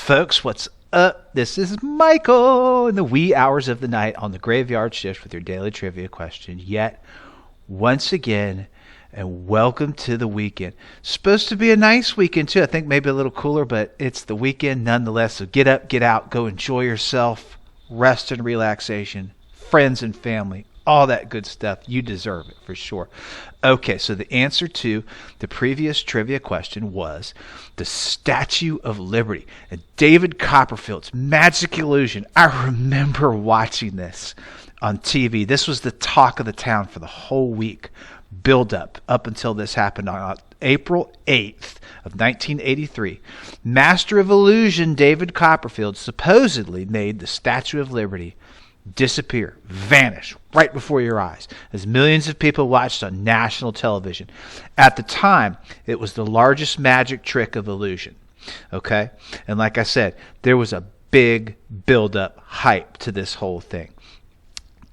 folks? What's up? This is Michael in the wee hours of the night on the Graveyard Shift with your daily trivia question. Yet, once again, and welcome to the weekend. Supposed to be a nice weekend, too. I think maybe a little cooler, but it's the weekend nonetheless. So get up, get out, go enjoy yourself, rest and relaxation, friends and family, all that good stuff. You deserve it for sure. Okay, so the answer to the previous trivia question was the Statue of Liberty and David Copperfield's Magic Illusion. I remember watching this on TV. This was the talk of the town for the whole week. Build up until this happened on April 8th of 1983. Master of Illusion David Copperfield supposedly made the Statue of Liberty disappear, vanish right before your eyes as millions of people watched on national television. At the time, it was the largest magic trick of illusion. Okay? And like I said, there was a big build-up hype to this whole thing.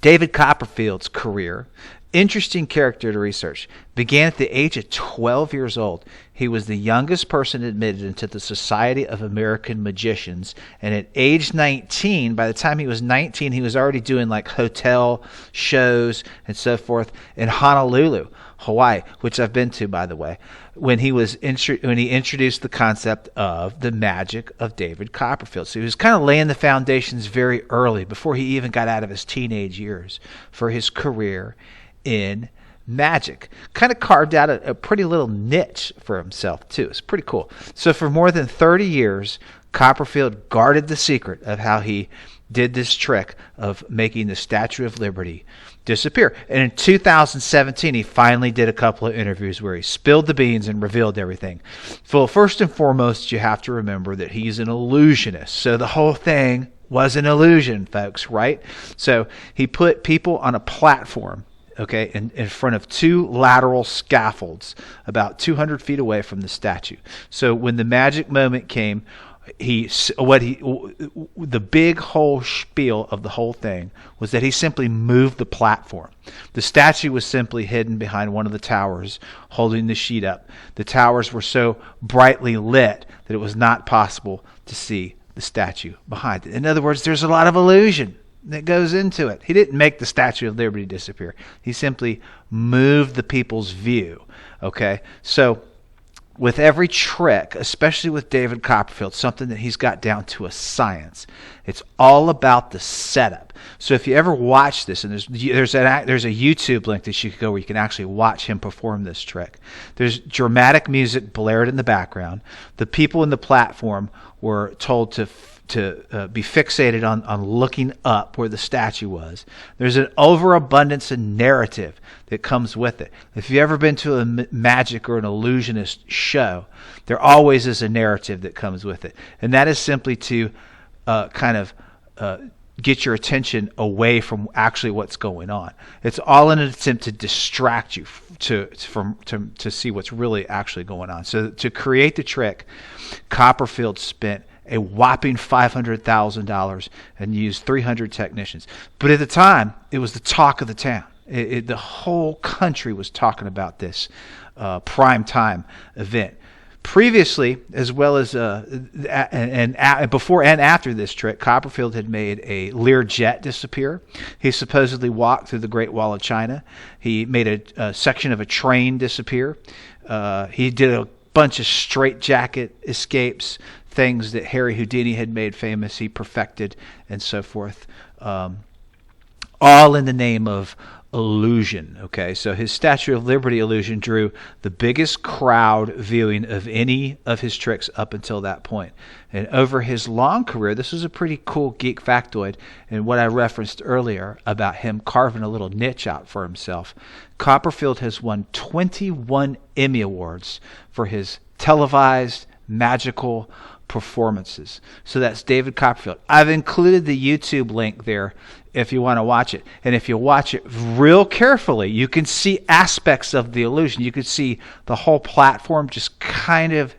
David Copperfield's career, interesting character to research, began at the age of 12 years old. He was the youngest person admitted into the Society of American Magicians, and at age 19, by the time he was 19, he was already doing like hotel shows and so forth in Honolulu, Hawaii, which I've been to, by the way, when he introduced the concept of the magic of David Copperfield. So he was kind of laying the foundations very early, before he even got out of his teenage years, for his career in magic. Kind of carved out a pretty little niche for himself too. It's pretty cool. So for more than 30 years, Copperfield guarded the secret of how he did this trick of making the Statue of Liberty disappear. And in 2017, he finally did a couple of interviews where he spilled the beans and revealed everything. Well, first and foremost, you have to remember that he's an illusionist. So the whole thing was an illusion, folks, right? So he put people on a platform, okay, in front of two lateral scaffolds about 200 feet away from the statue. So when the magic moment came, the big whole spiel of the whole thing was that he simply moved the platform. The statue was simply hidden behind one of the towers, holding the sheet up. The towers were so brightly lit that it was not possible to see the statue behind it. In other words, there's a lot of illusion that goes into it. He didn't make the Statue of Liberty disappear. He simply moved the people's view. Okay? So with every trick, especially with David Copperfield, something that he's got down to a science. It's all about the setup. So if you ever watch this, and there's a YouTube link that you can go where you can actually watch him perform this trick. There's dramatic music blared in the background. The people in the platform were told to be fixated on looking up where the statue was. There's an overabundance of narrative that comes with it. If you've ever been to a magic or an illusionist show, there always is a narrative that comes with it. And that is simply to get your attention away from actually what's going on. It's all in an attempt to distract you to see what's really actually going on. So to create the trick, Copperfield spent a whopping $500,000 and used 300 technicians. But at the time, it was the talk of the town. The whole country was talking about this prime time event. Previously, as well as before and after this trick, Copperfield had made a Learjet disappear. He supposedly walked through the Great Wall of China. He made a section of a train disappear. He did a bunch of straitjacket escapes, things that Harry Houdini had made famous, he perfected, and so forth. All in the name of illusion. Okay, so his Statue of Liberty illusion drew the biggest crowd viewing of any of his tricks up until that point. And over his long career, this is a pretty cool geek factoid, and what I referenced earlier about him carving a little niche out for himself. Copperfield has won 21 Emmy Awards for his televised magical performances. So that's David Copperfield. I've included the YouTube link there if you want to watch it. And if you watch it real carefully, you can see aspects of the illusion. You can see the whole platform just kind of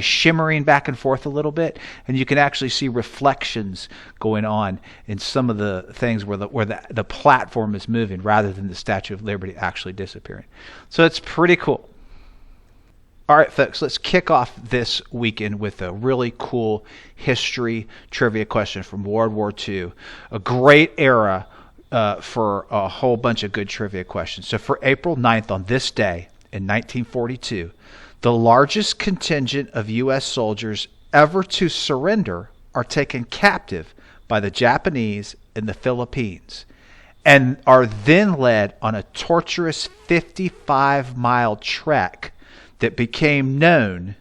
shimmering back and forth a little bit, and you can actually see reflections going on in some of the things where the platform is moving rather than the Statue of Liberty actually disappearing. So it's pretty cool. All right, folks, let's kick off this weekend with a really cool history trivia question from World War II. A great era for a whole bunch of good trivia questions. So for April 9th, on this day in 1942, the largest contingent of U.S. soldiers ever to surrender are taken captive by the Japanese in the Philippines and are then led on a torturous 55-mile trek that became known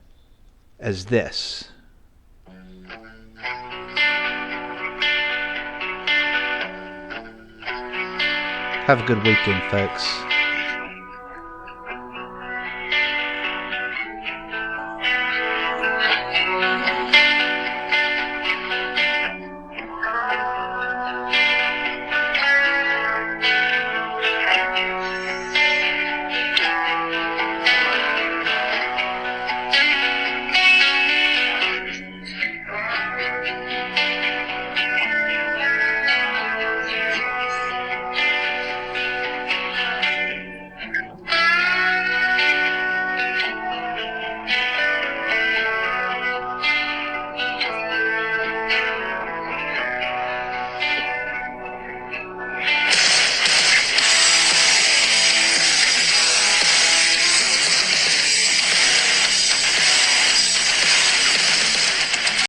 as this. Have a good weekend, folks.